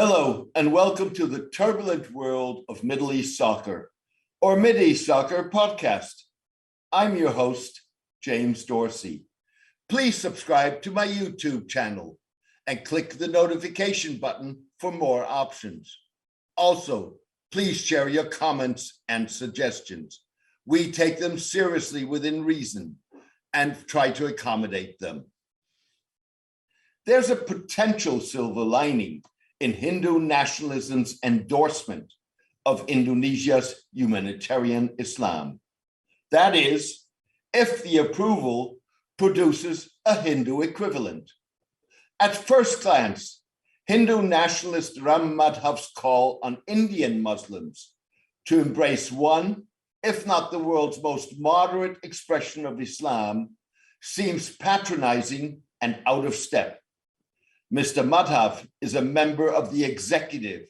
Hello, and welcome to the turbulent world of Middle East soccer, or Mid-East Soccer podcast. I'm your host, James Dorsey. Please subscribe to my YouTube channel and click the notification button for more options. Also, please share your comments and suggestions. We take them seriously within reason and try to accommodate them. There's a potential silver lining in Hindu nationalism's endorsement of Indonesia's humanitarian Islam. That is, if the approval produces a Hindu equivalent. At first glance, Hindu nationalist Ram Madhav's call on Indian Muslims to embrace one, if not the world's most moderate expression of Islam, seems patronizing and out of step. Mr. Madhav is a member of the executive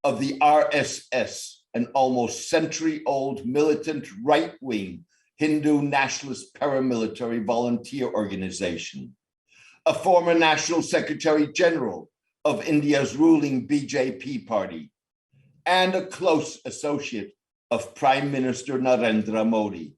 of the RSS, an almost century-old militant right-wing Hindu nationalist paramilitary volunteer organization, a former National Secretary General of India's ruling BJP party, and a close associate of Prime Minister Narendra Modi.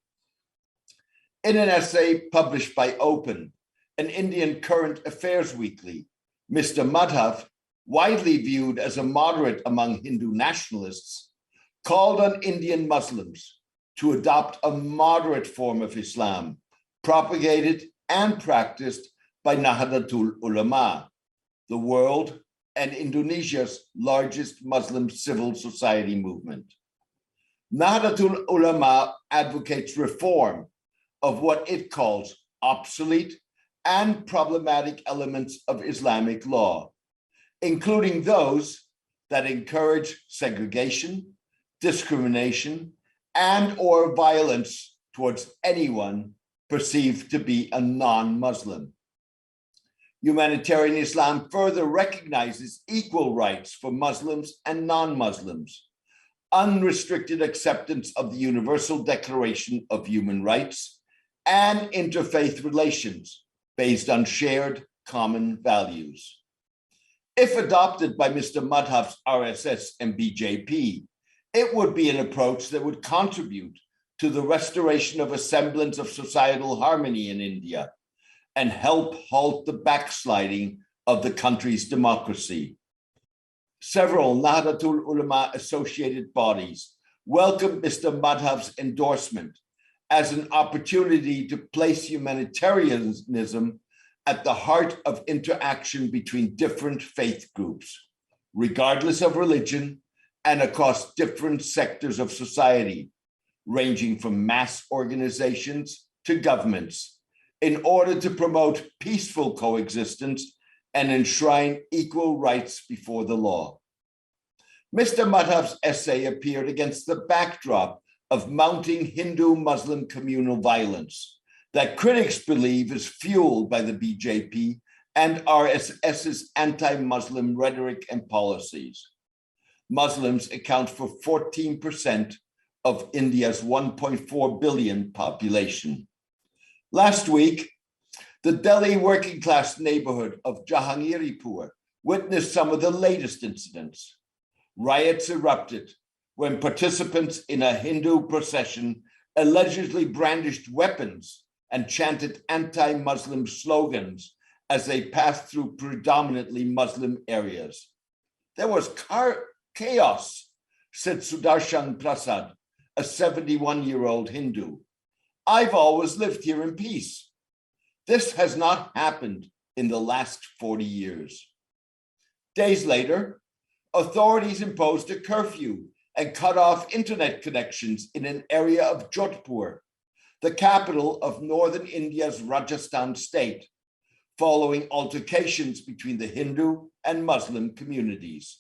In an essay published by Open, an Indian current affairs weekly, Mr. Madhav, widely viewed as a moderate among Hindu nationalists, called on Indian Muslims to adopt a moderate form of Islam, propagated and practiced by Nahdlatul Ulama, the world and Indonesia's largest Muslim civil society movement. Nahdlatul Ulama advocates reform of what it calls obsolete and problematic elements of Islamic law, including those that encourage segregation, discrimination, and/or violence towards anyone perceived to be a non-Muslim. Humanitarian Islam further recognizes equal rights for Muslims and non-Muslims, unrestricted acceptance of the Universal Declaration of Human Rights, and interfaith relations based on shared common values. If adopted by Mr. Madhav's RSS and BJP, it would be an approach that would contribute to the restoration of a semblance of societal harmony in India and help halt the backsliding of the country's democracy. Several Nahdlatul Ulama associated bodies welcomed Mr. Madhav's endorsement as an opportunity to place humanitarianism at the heart of interaction between different faith groups, regardless of religion and across different sectors of society, ranging from mass organizations to governments, in order to promote peaceful coexistence and enshrine equal rights before the law. Mr. Madhav's essay appeared against the backdrop of mounting Hindu-Muslim communal violence that critics believe is fueled by the BJP and RSS's anti-Muslim rhetoric and policies. Muslims account for 14% of India's 1.4 billion population. Last week, the Delhi working-class neighborhood of Jahangirpur witnessed some of the latest incidents. Riots erupted when participants in a Hindu procession allegedly brandished weapons and chanted anti-Muslim slogans as they passed through predominantly Muslim areas. There was chaos, said Sudarshan Prasad, a 71-year-old Hindu. I've always lived here in peace. This has not happened in the last 40 years. Days later, authorities imposed a curfew and cut off internet connections in an area of Jodhpur, the capital of northern India's Rajasthan state, following altercations between the Hindu and Muslim communities.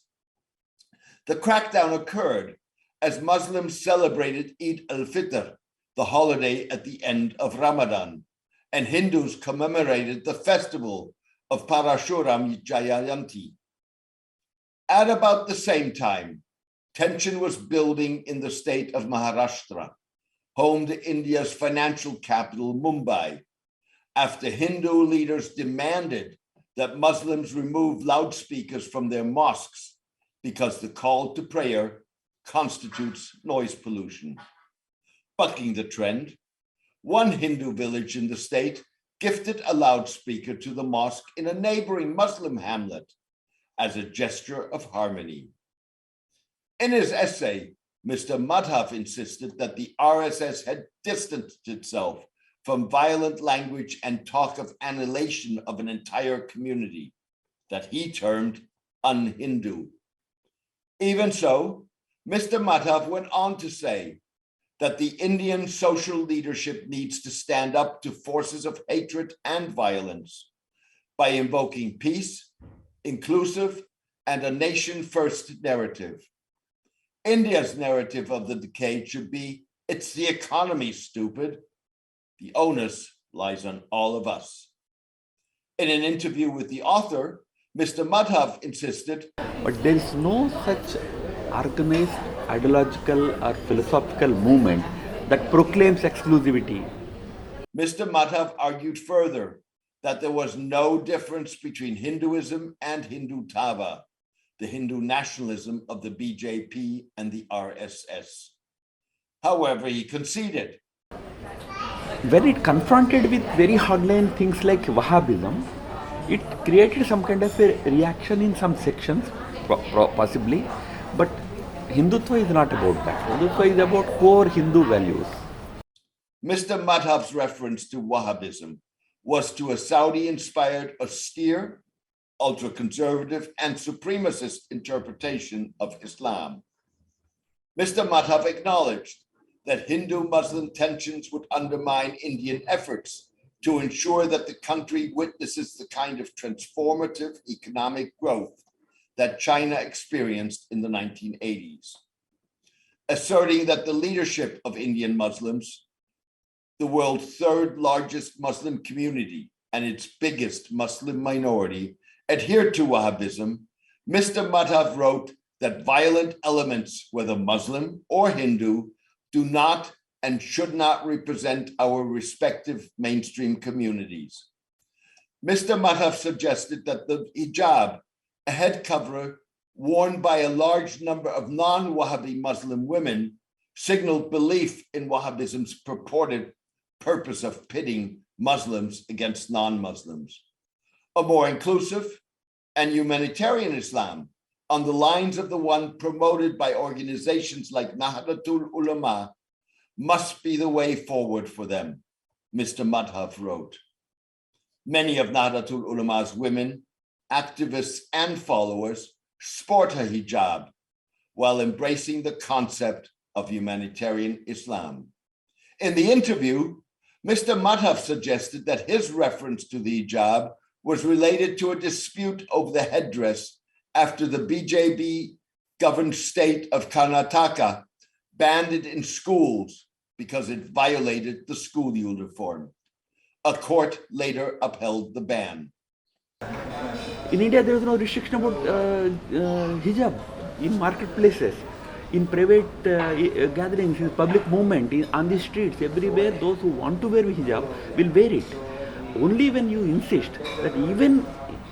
The crackdown occurred as Muslims celebrated Eid al-Fitr, the holiday at the end of Ramadan, and Hindus commemorated the festival of Parashuram Jayanti. At about the same time, tension was building in the state of Maharashtra, home to India's financial capital, Mumbai, after Hindu leaders demanded that Muslims remove loudspeakers from their mosques because the call to prayer constitutes noise pollution. Bucking the trend, one Hindu village in the state gifted a loudspeaker to the mosque in a neighboring Muslim hamlet as a gesture of harmony. In his essay, Mr. Madhav insisted that the RSS had distanced itself from violent language and talk of annihilation of an entire community that he termed un-Hindu. Even so, Mr. Madhav went on to say that the Indian social leadership needs to stand up to forces of hatred and violence by invoking peace, inclusive, and a nation-first narrative. India's narrative of the decade should be, it's the economy, stupid. The onus lies on all of us. In an interview with the author, Mr. Madhav insisted, but there is no such organized ideological or philosophical movement that proclaims exclusivity. Mr. Madhav argued further that there was no difference between Hinduism and Hindutva, the Hindu nationalism of the BJP and the RSS. However, he conceded. When it confronted with very hardline things like Wahhabism, it created some kind of a reaction in some sections, possibly, but Hindutva is not about that. Hindutva is about core Hindu values. Mr. Madhav's reference to Wahhabism was to a Saudi-inspired, austere, ultra-conservative, and supremacist interpretation of Islam. Mr. Madhav acknowledged that Hindu-Muslim tensions would undermine Indian efforts to ensure that the country witnesses the kind of transformative economic growth that China experienced in the 1980s, asserting that the leadership of Indian Muslims, the world's third largest Muslim community and its biggest Muslim minority, adhered to Wahhabism. Mr. Madhav wrote that violent elements, whether Muslim or Hindu, do not and should not represent our respective mainstream communities. Mr. Madhav suggested that the hijab, a head cover worn by a large number of non-Wahhabi Muslim women, signaled belief in Wahhabism's purported purpose of pitting Muslims against non-Muslims. A more inclusive and humanitarian Islam, on the lines of the one promoted by organizations like Nahdlatul Ulama, must be the way forward for them, Mr. Madhav wrote. Many of Nahdlatul Ulama's women, activists, and followers sport a hijab while embracing the concept of humanitarian Islam. In the interview, Mr. Madhav suggested that his reference to the hijab was related to a dispute over the headdress after the BJP-governed state of Karnataka banned it in schools because it violated the school uniform. A court later upheld the ban. In India, there is no restriction about hijab in marketplaces, in private gatherings, in public movement, on the streets, everywhere. Those who want to wear hijab will wear it. Only when you insist that even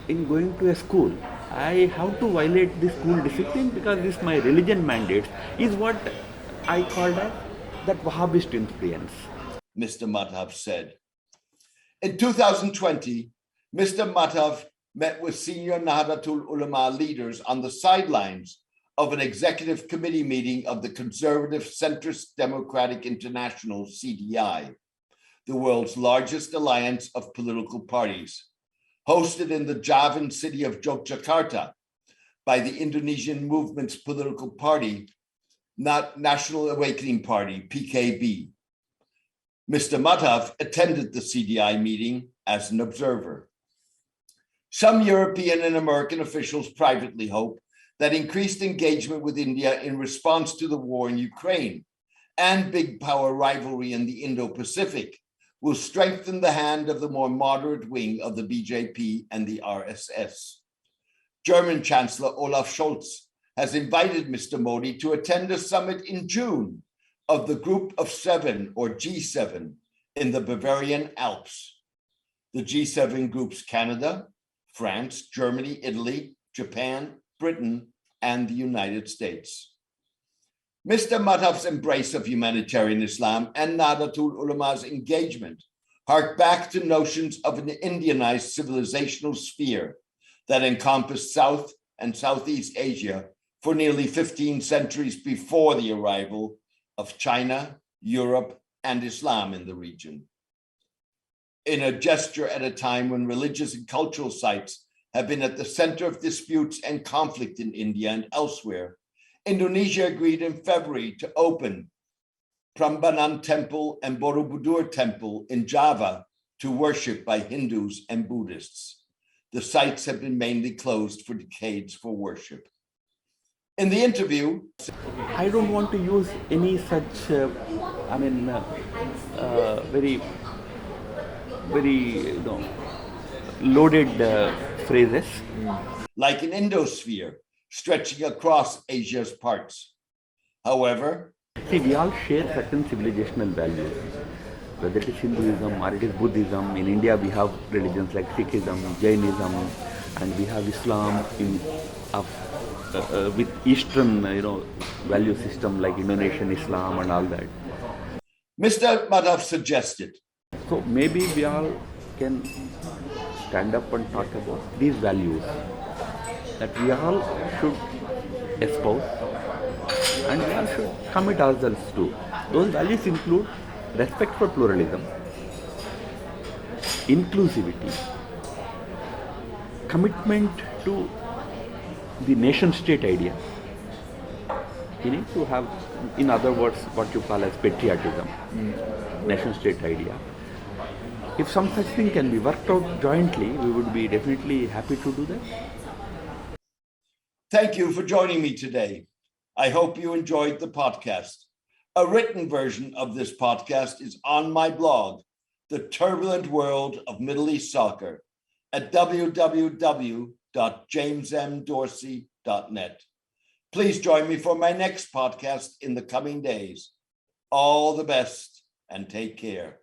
in going to a school, I have to violate the school discipline because this my religion mandates, is what I called as that Wahhabist influence. Mr. Madhav said. In 2020, Mr. Madhav met with senior Nahdlatul Ulama leaders on the sidelines of an executive committee meeting of the conservative centrist Democratic International, CDI, the world's largest alliance of political parties, hosted in the Javan city of Yogyakarta by the Indonesian movement's political party, National Awakening Party, PKB. Mr. Madhav attended the CDI meeting as an observer. Some European and American officials privately hope that increased engagement with India in response to the war in Ukraine and big power rivalry in the Indo-Pacific will strengthen the hand of the more moderate wing of the BJP and the RSS. German Chancellor Olaf Scholz has invited Mr. Modi to attend a summit in June of the Group of Seven, or G7, in the Bavarian Alps. The G7 groups Canada, France, Germany, Italy, Japan, Britain, and the United States. Mr. Madhav's embrace of humanitarian Islam and Nahdlatul Ulama's engagement hark back to notions of an Indianized civilizational sphere that encompassed South and Southeast Asia for nearly 15 centuries before the arrival of China, Europe, and Islam in the region. In a gesture at a time when religious and cultural sites have been at the center of disputes and conflict in India and elsewhere, Indonesia agreed in February to open Prambanan Temple and Borobudur Temple in Java to worship by Hindus and Buddhists. The sites have been mainly closed for decades for worship. In the interview, I don't want to use any such, very loaded phrases. Like an Indosphere stretching across Asia's parts. However, see, we all share certain civilizational values, whether it is Hinduism or it is Buddhism. In India, we have religions like Sikhism, Jainism, and we have Islam with Eastern, value system like Indonesian Islam and all that. Mr. Madhav suggested, so maybe we all can stand up and talk about these values that we all should espouse and we all should commit ourselves to. Those values include respect for pluralism, inclusivity, commitment to the nation-state idea. You need to have, in other words, what you call as patriotism, nation-state idea. If some such thing can be worked out jointly, we would be definitely happy to do that. Thank you for joining me today. I hope you enjoyed the podcast. A written version of this podcast is on my blog, The Turbulent World of Middle East Soccer, at www.jamesmdorsey.net. Please join me for my next podcast in the coming days. All the best and take care.